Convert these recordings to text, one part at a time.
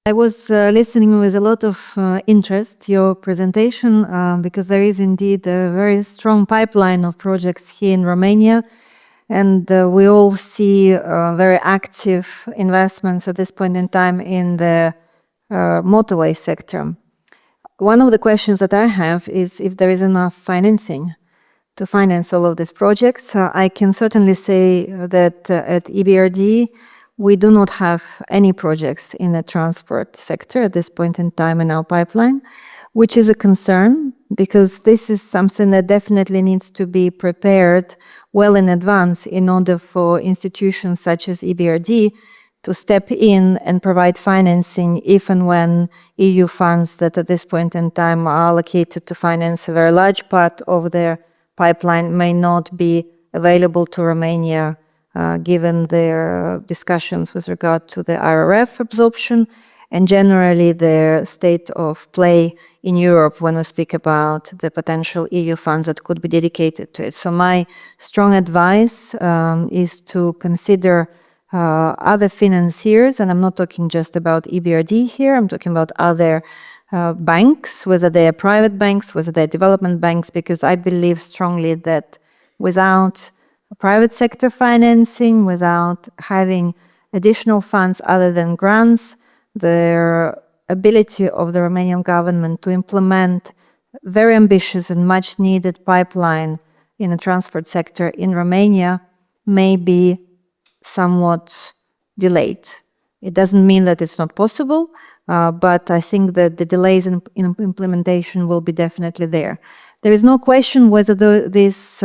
I was listening with a lot of interest your presentation because there is indeed a very strong pipeline of projects here in Romania, and we all see very active investments at this point in time in the motorway sector. One of the questions that I have is if there is enough financing to finance all of these projects. I can certainly say that at EBRD we do not have any projects in the transport sector at this point in time in our pipeline, which is a concern because this is something that definitely needs to be prepared well in advance in order for institutions such as EBRD to step in and provide financing if and when EU funds that at this point in time are allocated to finance a very large part of their pipeline may not be available to Romania given their discussions with regard to the RRF absorption and generally the state of play in Europe when we speak about the potential EU funds that could be dedicated to it. So my strong advice is to consider other financiers, and I'm not talking just about EBRD here, I'm talking about other banks, whether they are private banks, whether they're development banks, because I believe strongly that without private sector financing, without having additional funds other than grants, the ability of the Romanian government to implement very ambitious and much needed pipeline in the transport sector in Romania may be somewhat delayed. It doesn't mean that it's not possible, but I think that the delays in implementation will be definitely there. There is no question whether this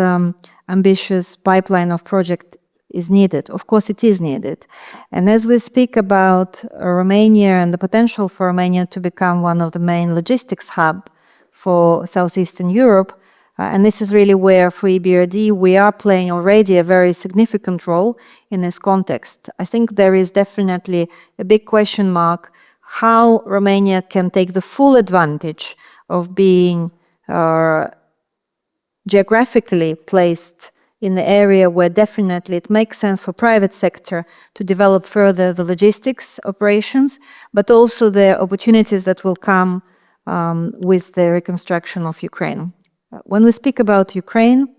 ambitious pipeline of project is needed. Of course it is needed. And as we speak about Romania and the potential for Romania to become one of the main logistics hub for Southeastern Europe, and this is really where for EBRD we are playing already a very significant role in this context. I think there is definitely a big question mark how Romania can take the full advantage of being geographically placed in the area where definitely it makes sense for private sector to develop further the logistics operations, but also the opportunities that will come with the reconstruction of Ukraine. When we speak about Ukraine,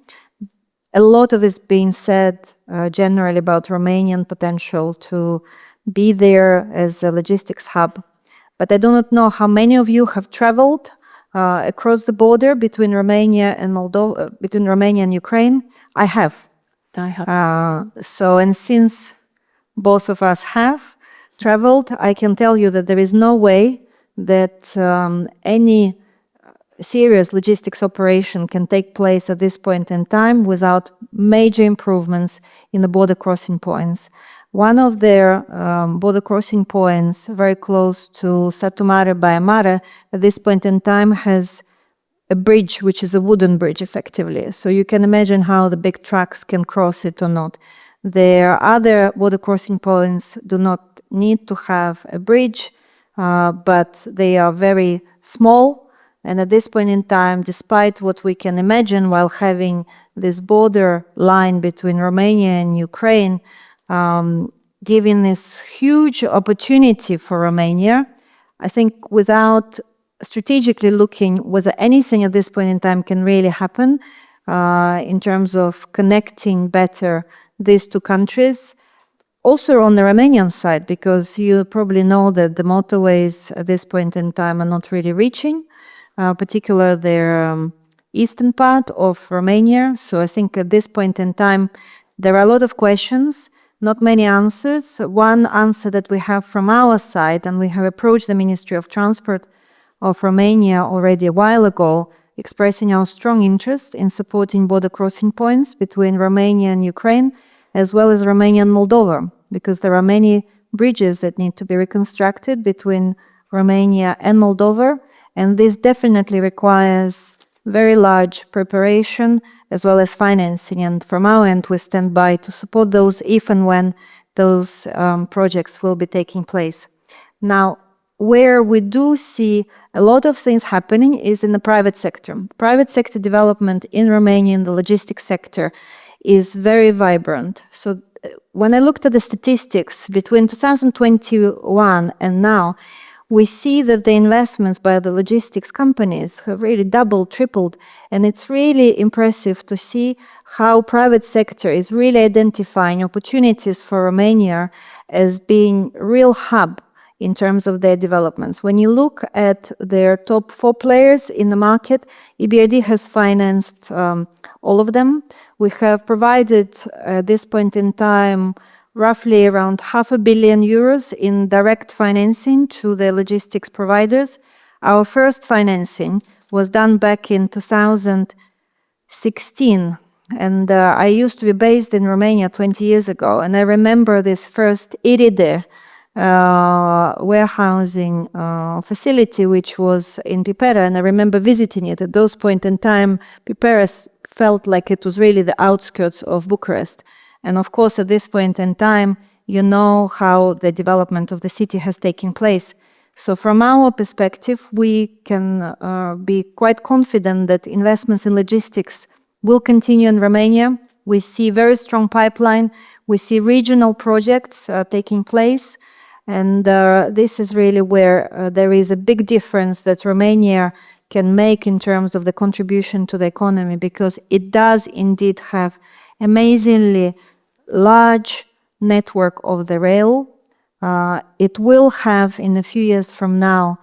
a lot of is being said generally about Romanian potential to be there as a logistics hub. But I do not know how many of you have traveled across the border between Romania and Moldova, between Romania and Ukraine. I have. And since both of us have traveled, I can tell you that there is no way that any serious logistics operation can take place at this point in time without major improvements in the border crossing points. One of their border crossing points very close to Satu Mare by Amare at this point in time has a bridge which is a wooden bridge effectively. So you can imagine how the big trucks can cross it or not. Their other border crossing points do not need to have a bridge, but they are very small. And at this point in time, despite what we can imagine while having this border line between Romania and Ukraine, giving this huge opportunity for Romania, I think without strategically looking whether anything at this point in time can really happen in terms of connecting better these two countries. Also on the Romanian side, because you probably know that the motorways at this point in time are not really reaching, particularly their eastern part of Romania. So I think at this point in time, there are a lot of questions, not many answers. One answer that we have from our side, and we have approached the Ministry of Transport of Romania already a while ago, expressing our strong interest in supporting border crossing points between Romania and Ukraine, as well as Romania and Moldova, because there are many bridges that need to be reconstructed between Romania and Moldova, and this definitely requires very large preparation as well as financing. And from our end, we stand by to support those if and when those projects will be taking place. Now, where we do see a lot of things happening is in the private sector. Private sector development in Romania in the logistics sector is very vibrant. So when I looked at the statistics between 2021 and now, we see that the investments by the logistics companies have really doubled, tripled, and it's really impressive to see how private sector is really identifying opportunities for Romania as being real hub in terms of their developments. When you look at their top 4 players in the market, EBRD has financed all of them. We have provided at this point in time roughly around €500 million in direct financing to the logistics providers. Our first financing was done back in 2016, and I used to be based in Romania 20 years ago, and I remember this first EBRD warehousing facility, which was in Pipera, and I remember visiting it. At those point in time, Pipera felt like it was really the outskirts of Bucharest. And of course, at this point in time, you know how the development of the city has taken place. So from our perspective, we can be quite confident that investments in logistics will continue in Romania. We see very strong pipeline. We see regional projects taking place. And this is really where there is a big difference that Romania can make in terms of the contribution to the economy, because it does indeed have amazingly large network of the rail. It will have, in a few years from now,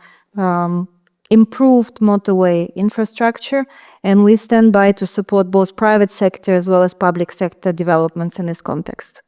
improved motorway infrastructure, and we stand by to support both private sector as well as public sector developments in this context.